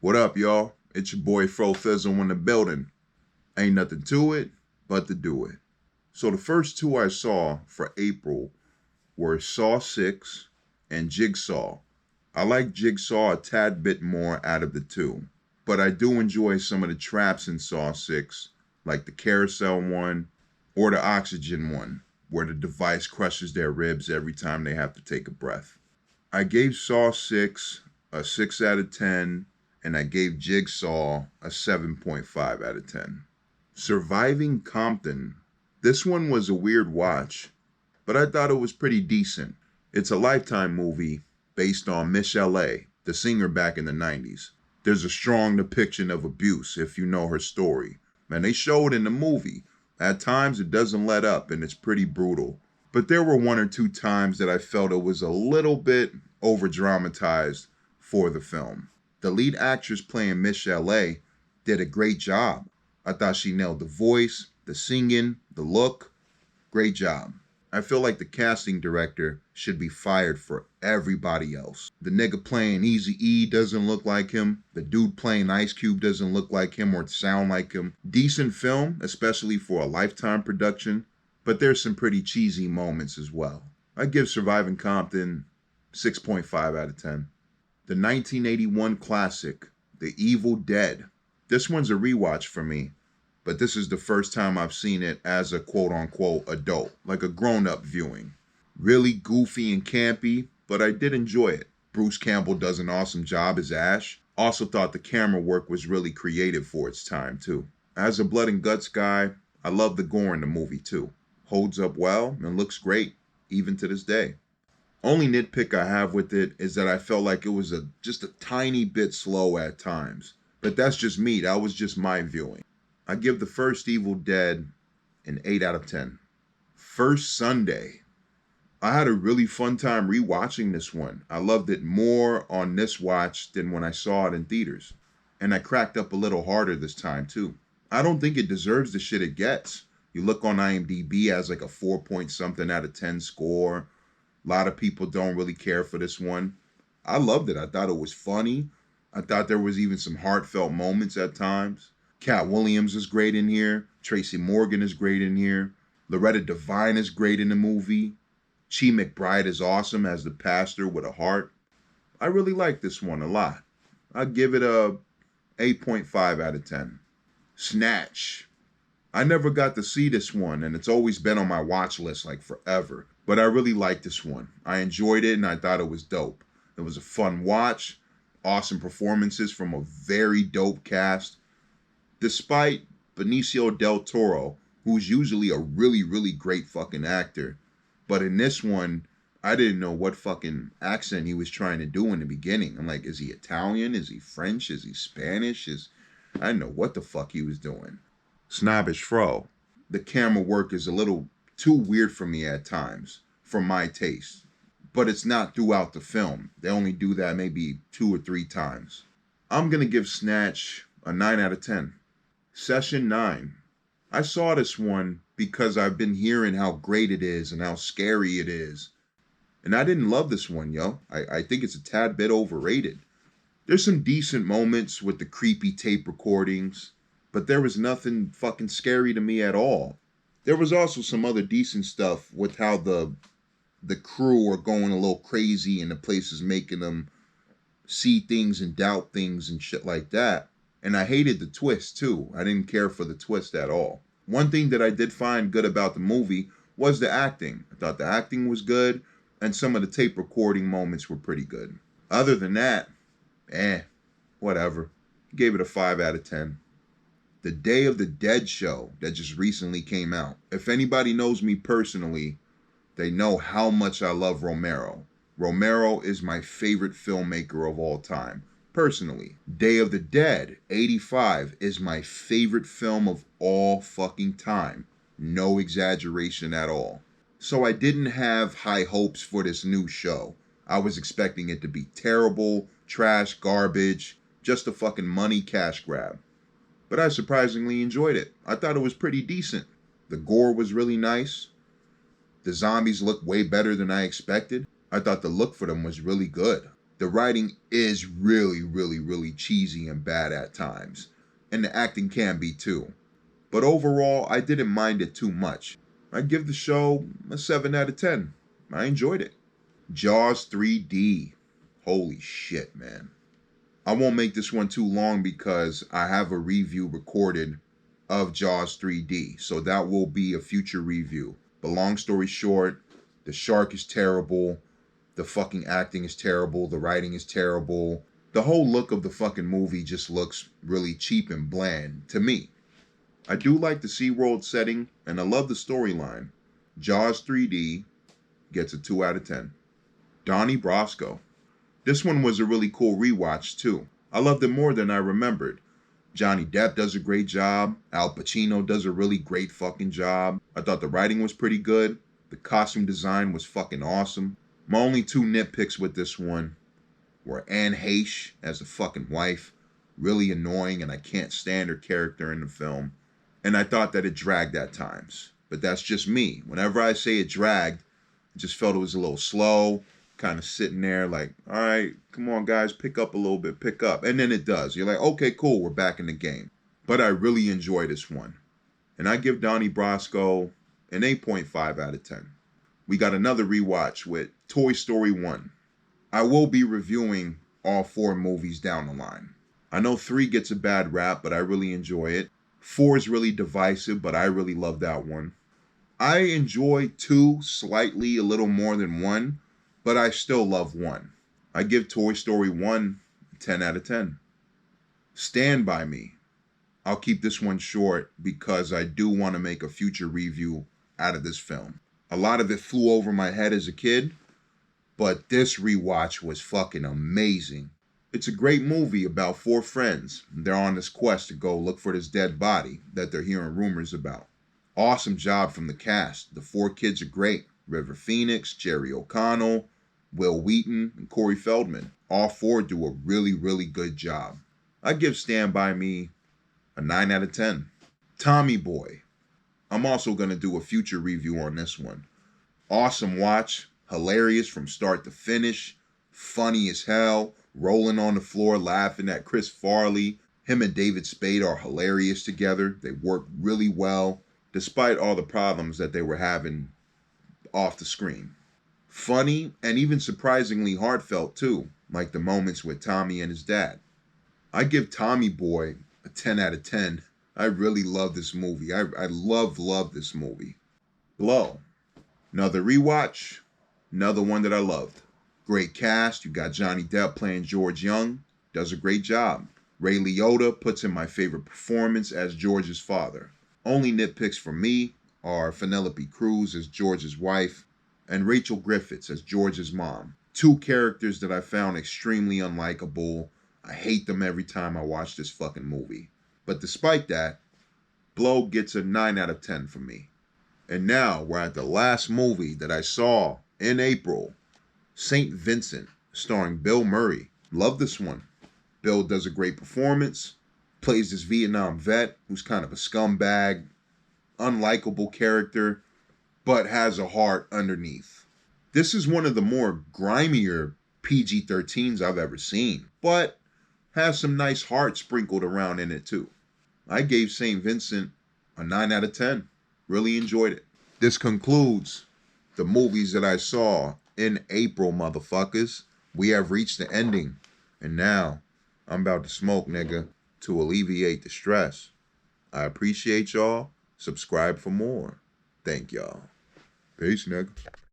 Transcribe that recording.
What up, y'all? It's your boy Fro Thizzle in the building. Ain't nothing to it but to do it. So the first two I saw for April were Saw 6 and Jigsaw. I like Jigsaw a tad bit more out of the two, but I do enjoy some of the traps in Saw 6, like the carousel one or the oxygen one, where the device crushes their ribs every time they have to take a breath. I gave Saw 6 a 6 out of 10, and I gave Jigsaw a 7.5 out of 10. Surviving Compton. This one was a weird watch, but I thought it was pretty decent. It's a Lifetime movie based on Miss L.A., the singer back in the 90s. There's a strong depiction of abuse if you know her story. And they show it in the movie. At times it doesn't let up and it's pretty brutal. But there were one or two times that I felt it was a little bit over dramatized for the film. The lead actress playing Miss L.A. did a great job. I thought she nailed the voice, the singing, the look. Great job. I feel like the casting director should be fired for everybody else. The nigga playing Eazy-E doesn't look like him. The dude playing Ice Cube doesn't look like him or sound like him. Decent film, especially for a Lifetime production, but there's some pretty cheesy moments as well. I give Surviving Compton 6.5 out of 10. The 1981 classic, The Evil Dead. This one's a rewatch for me, but this is the first time I've seen it as a quote-unquote adult, like a grown-up viewing. Really goofy and campy, but I did enjoy it. Bruce Campbell does an awesome job as Ash. Also thought the camera work was really creative for its time, too. As a blood and guts guy, I love the gore in the movie, too. Holds up well and looks great, even to this day. Only nitpick I have with it is that I felt like it was just a tiny bit slow at times. But that's just me. That was just my viewing. I give the first Evil Dead an 8 out of 10. First Sunday. I had a really fun time rewatching this one. I loved it more on this watch than when I saw it in theaters. And I cracked up a little harder this time too. I don't think it deserves the shit it gets. You look on IMDb as like a 4 point something out of 10 score. A lot of people don't really care for this one. I loved it. I thought it was funny. I thought there was even some heartfelt moments at times. Cat Williams is great in here. Tracy Morgan is great in here. Loretta Devine is great in the movie. Chi McBride is awesome as the pastor with a heart. I really like this one a lot. I'd give it a 8.5 out of 10. Snatch. I never got to see this one, and it's always been on my watch list like forever. But I really liked this one. I enjoyed it, and I thought it was dope. It was a fun watch. Awesome performances from a very dope cast. Despite Benicio del Toro, who's usually a really, really great fucking actor. But in this one, I didn't know what fucking accent he was trying to do in the beginning. I'm like, is he Italian? Is he French? Is he Spanish? I didn't know what the fuck he was doing. Snobbish Fro. The camera work is a little too weird for me at times, for my taste. But it's not throughout the film. They only do that maybe 2 or 3 times. I'm going to give Snatch a 9 out of 10. Session 9. I saw this one because I've been hearing how great it is and how scary it is. And I didn't love this one, yo. I think it's a tad bit overrated. There's some decent moments with the creepy tape recordings, but there was nothing fucking scary to me at all. There was also some other decent stuff with how the crew are going a little crazy and the place is making them see things and doubt things and shit like that. And I hated the twist too. I didn't care for the twist at all. One thing that I did find good about the movie was the acting. I thought the acting was good and some of the tape recording moments were pretty good. Other than that, whatever. Gave it a 5 out of 10. The Day of the Dead show that just recently came out. If anybody knows me personally, they know how much I love Romero. Romero is my favorite filmmaker of all time. Personally, Day of the Dead, 85, is my favorite film of all fucking time. No exaggeration at all. So I didn't have high hopes for this new show. I was expecting it to be terrible, trash, garbage, just a fucking money cash grab. But I surprisingly enjoyed it. I thought it was pretty decent. The gore was really nice. The zombies looked way better than I expected. I thought the look for them was really good. The writing is really, really, really cheesy and bad at times, and the acting can be too. But overall, I didn't mind it too much. I give the show a 7 out of 10. I enjoyed it. Jaws 3D. Holy shit, man. I won't make this one too long because I have a review recorded of Jaws 3D, so that will be a future review. But long story short, the shark is terrible, the fucking acting is terrible, the writing is terrible. The whole look of the fucking movie just looks really cheap and bland to me. I do like the SeaWorld setting, and I love the storyline. Jaws 3D gets a 2 out of 10. Donnie Brasco. This one was a really cool rewatch too. I loved it more than I remembered. Johnny Depp does a great job. Al Pacino does a really great fucking job. I thought the writing was pretty good. The costume design was fucking awesome. My only two nitpicks with this one were Anne Heche as the fucking wife. Really annoying, and I can't stand her character in the film. And I thought that it dragged at times. But that's just me. Whenever I say it dragged, I just felt it was a little slow, kind of sitting there like, all right, come on guys, pick up a little bit, pick up. And then it does. You're like, okay, cool, we're back in the game. But I really enjoy this one. And I give Donnie Brasco an 8.5 out of 10. We got another rewatch with Toy Story 1. I will be reviewing all 4 movies down the line. I know 3 gets a bad rap, but I really enjoy it. 4 is really divisive, but I really love that one. I enjoy 2 slightly a little more than 1, but I still love 1. I give Toy Story 1 10 out of 10. Stand By Me. I'll keep this one short because I do want to make a future review out of this film. A lot of it flew over my head as a kid, but this rewatch was fucking amazing. It's a great movie about 4 friends. They're on this quest to go look for this dead body that they're hearing rumors about. Awesome job from the cast. The 4 kids are great. River Phoenix, Jerry O'Connell, Will Wheaton, and Corey Feldman. All 4 do a really, really good job. I give Stand By Me a 9 out of 10. Tommy Boy. I'm also going to do a future review on this one. Awesome watch. Hilarious from start to finish. Funny as hell. Rolling on the floor laughing at Chris Farley. Him and David Spade are hilarious together. They work really well, despite all the problems that they were having off the screen. Funny and even surprisingly heartfelt too, like the moments with Tommy and his dad. I give Tommy Boy a 10 out of 10. I really love this movie. I love this movie. Blow. Another rewatch. Another one that I loved. Great cast. You got Johnny Depp playing George Young. Does a great job. Ray Liotta puts in my favorite performance as George's father. Only nitpicks for me are Penelope Cruz as George's wife and Rachel Griffiths as George's mom. 2 characters that I found extremely unlikable. I hate them every time I watch this fucking movie. But despite that, Blow gets a 9 out of 10 from me. And now we're at the last movie that I saw in April. St. Vincent, starring Bill Murray. Love this one. Bill does a great performance. Plays this Vietnam vet who's kind of a scumbag, unlikable character, but has a heart underneath. This is one of the more grimier PG-13s I've ever seen, but has some nice heart sprinkled around in it too. I gave St. Vincent a 9 out of 10. Really enjoyed it. This concludes the movies that I saw in April, motherfuckers. We have reached the ending, and now I'm about to smoke, nigga, to alleviate the stress. I appreciate y'all. Subscribe for more. Thank y'all. Peace, nigga.